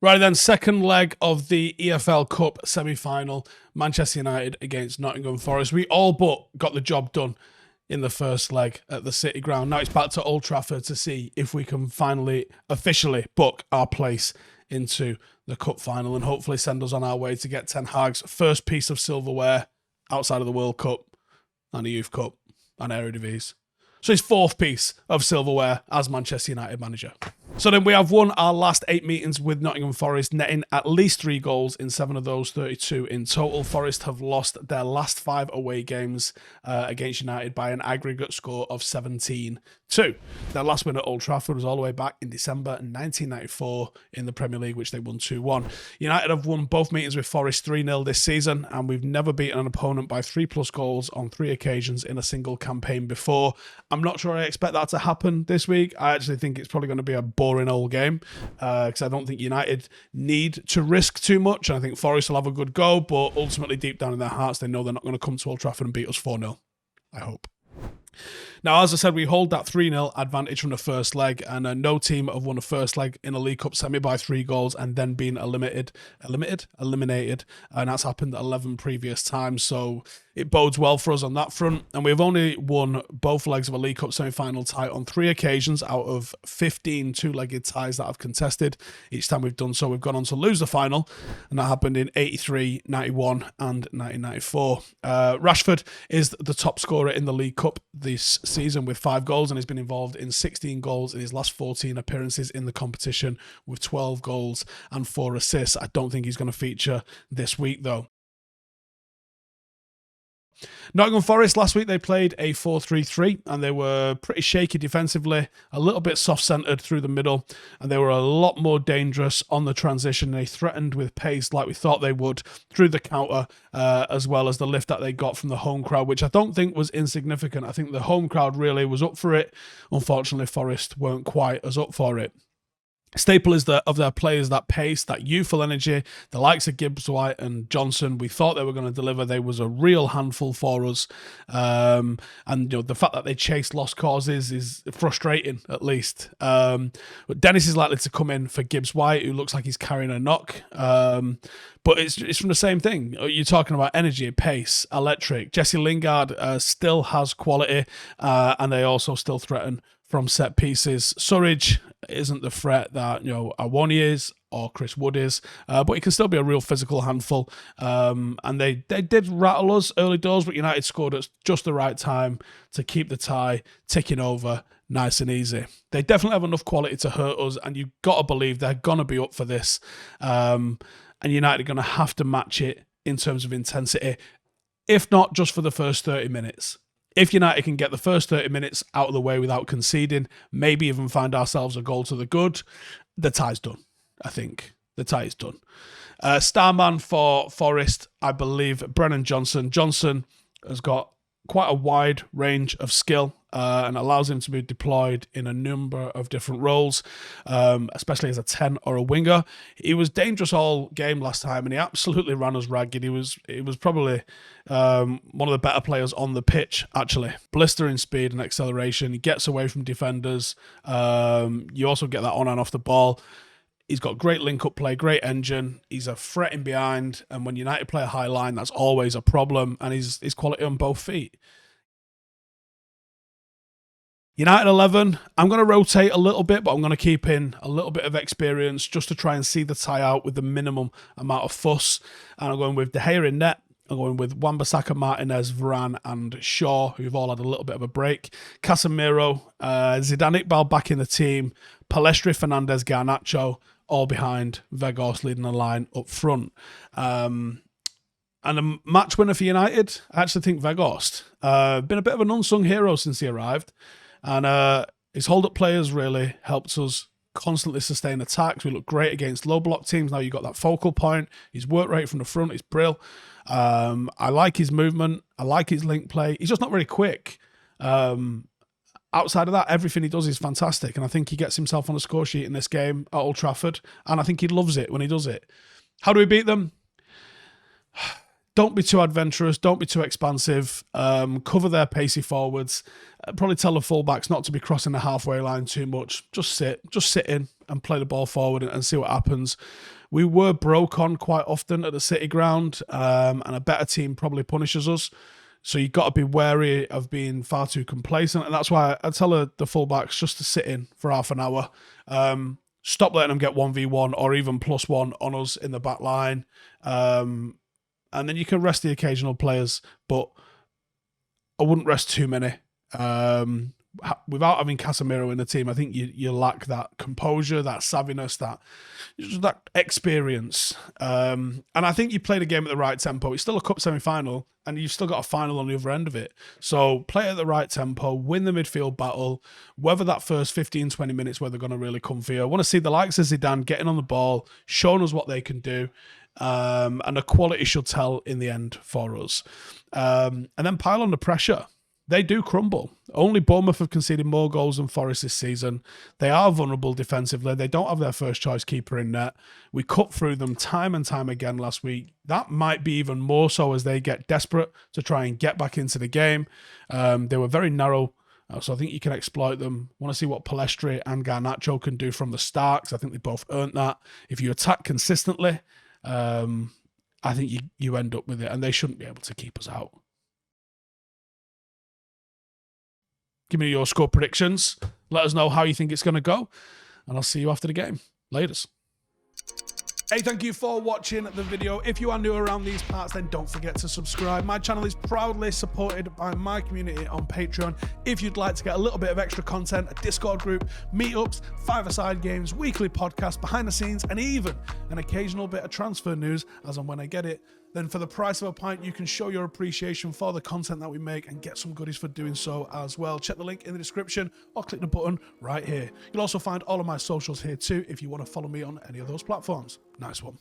Right then, second leg of the EFL Cup semi-final, Manchester United against Nottingham Forest. We all but got the job done in the first leg at the City Ground. Now it's back to Old Trafford to see if we can finally officially book our place into the Cup final and hopefully send us on our way to get Ten Hag's first piece of silverware outside of the World Cup and the Youth Cup and Eredivisie. So his fourth piece of silverware as Manchester United manager. So then we have won our last 8 meetings with Nottingham Forest, netting at least 3 goals in 7 of those 32 in total. Forest have lost their last 5 away games against United by an aggregate score of 17-2. Their last win at Old Trafford was all the way back in December 1994 in the Premier League, which they won 2-1. United have won both meetings with Forest 3-0 this season, and we've never beaten an opponent by 3+ goals on 3 occasions in a single campaign before. I'm not sure I expect that to happen this week. I actually think it's probably going to be a boring old game because I don't think United need to risk too much. I think Forest will have a good go, but ultimately deep down in their hearts, they know they're not going to come to Old Trafford and beat us 4-0. I hope. Now, as I said, we hold that 3-0 advantage from the first leg, and no team have won a first leg in a League Cup semi by 3 goals and then been eliminated, and that's happened 11 previous times, so it bodes well for us on that front. And we've only won both legs of a League Cup semi-final tie on 3 occasions out of 15 two-legged ties that I've contested. Each time we've done so, we've gone on to lose the final, and that happened in 83, 91 and 1994. Rashford is the top scorer in the League Cup this season with 5 goals, and has been involved in 16 goals in his last 14 appearances in the competition with 12 goals and 4 assists. I don't think he's going to feature this week though. Nottingham Forest, last week they played a 4-3-3 and they were pretty shaky defensively, a little bit soft-centred through the middle, and they were a lot more dangerous on the transition. They threatened with pace like we thought they would through the counter, as well as the lift that they got from the home crowd, which I don't think was insignificant. I think the home crowd really was up for it. Unfortunately, Forest weren't quite as up for it. Staple is of their players, that pace, that youthful energy, the likes of Gibbs White and Johnson. We thought they were going to deliver. They was a real handful for us. And the fact that they chased lost causes is frustrating, at least. But Dennis is likely to come in for Gibbs White, who looks like he's carrying a knock. But it's from the same thing. You're talking about energy, pace, electric. Jesse Lingard still has quality, and they also still threaten from set pieces. Surridge isn't the threat that Awoni is or Chris Wood is, but he can still be a real physical handful. And they did rattle us early doors, but United scored at just the right time to keep the tie ticking over nice and easy. They definitely have enough quality to hurt us, and you've got to believe they're going to be up for this. And United are going to have to match it in terms of intensity, if not just for the first 30 minutes. If United can get the first 30 minutes out of the way without conceding, maybe even find ourselves a goal to the good, the tie's done, I think. The tie is done. Starman for Forest, I believe, Brennan Johnson. Johnson has got quite a wide range of skill and allows him to be deployed in a number of different roles, especially as a 10 or a winger. He was dangerous all game last time, and he absolutely ran us ragged. He was probably one of the better players on the pitch, actually. Blistering speed and acceleration. He gets away from defenders. You also get that on and off the ball. He's got great link-up play, great engine. He's a threat in behind, and when United play a high line, that's always a problem, and he's quality on both feet. United 11, I'm going to rotate a little bit, but I'm going to keep in a little bit of experience just to try and see the tie out with the minimum amount of fuss. And I'm going with De Gea in net. I'm going with Wan-Bissaka, Martinez, Varane and Shaw, who've all had a little bit of a break. Casemiro, Zidane Iqbal back in the team. Pellistri, Fernandez, Garnacho, all behind Weghorst leading the line up front. And a match winner for United, I actually think Weghorst. Been a bit of an unsung hero since he arrived. And his hold-up players really helped us constantly sustain attacks. We look great against low-block teams. Now you've got that focal point. His work rate from the front is brill. I like his movement. I like his link play. He's just not very quick. Outside of that, everything he does is fantastic. And I think he gets himself on a score sheet in this game at Old Trafford. And I think he loves it when he does it. How do we beat them? Don't be too adventurous. Don't be too expansive. Cover their pacey forwards. Probably tell the fullbacks not to be crossing the halfway line too much. Just sit in and play the ball forward and see what happens. We were broke on quite often at the City ground, and a better team probably punishes us. So you've got to be wary of being far too complacent. And that's why I tell the fullbacks just to sit in for half an hour. Stop letting them get 1v1 or even +1 on us in the back line. And then you can rest the occasional players, but I wouldn't rest too many. Without having Casemiro in the team, I think you lack that composure, that savviness, that experience. And I think you played a game at the right tempo. It's still a cup semi-final, and you've still got a final on the other end of it. So play at the right tempo, win the midfield battle, whether that first 15, 20 minutes where they're going to really come for you. I want to see the likes of Zidane getting on the ball, showing us what they can do. And the quality should tell in the end for us. And then pile on the pressure. They do crumble. Only Bournemouth have conceded more goals than Forest this season. They are vulnerable defensively. They don't have their first choice keeper in net. We cut through them time and time again last week. That might be even more so as they get desperate to try and get back into the game. They were very narrow, so I think you can exploit them. Want to see what Pellistri and Garnacho can do from the start, because I think they both earned that. If you attack consistently, I think you end up with it, and they shouldn't be able to keep us out. Give me your score predictions. Let us know how you think it's going to go. And I'll see you after the game. Laters. Hey, thank you for watching the video. If you are new around these parts, then don't forget to subscribe. My channel is proudly supported by my community on Patreon. If you'd like to get a little bit of extra content, a Discord group, meetups, five-a-side games, weekly podcasts, behind the scenes, and even an occasional bit of transfer news as and when I get it, then for the price of a pint, you can show your appreciation for the content that we make and get some goodies for doing so as well. Check the link in the description or click the button right here. You'll also find all of my socials here too if you want to follow me on any of those platforms. Nice one.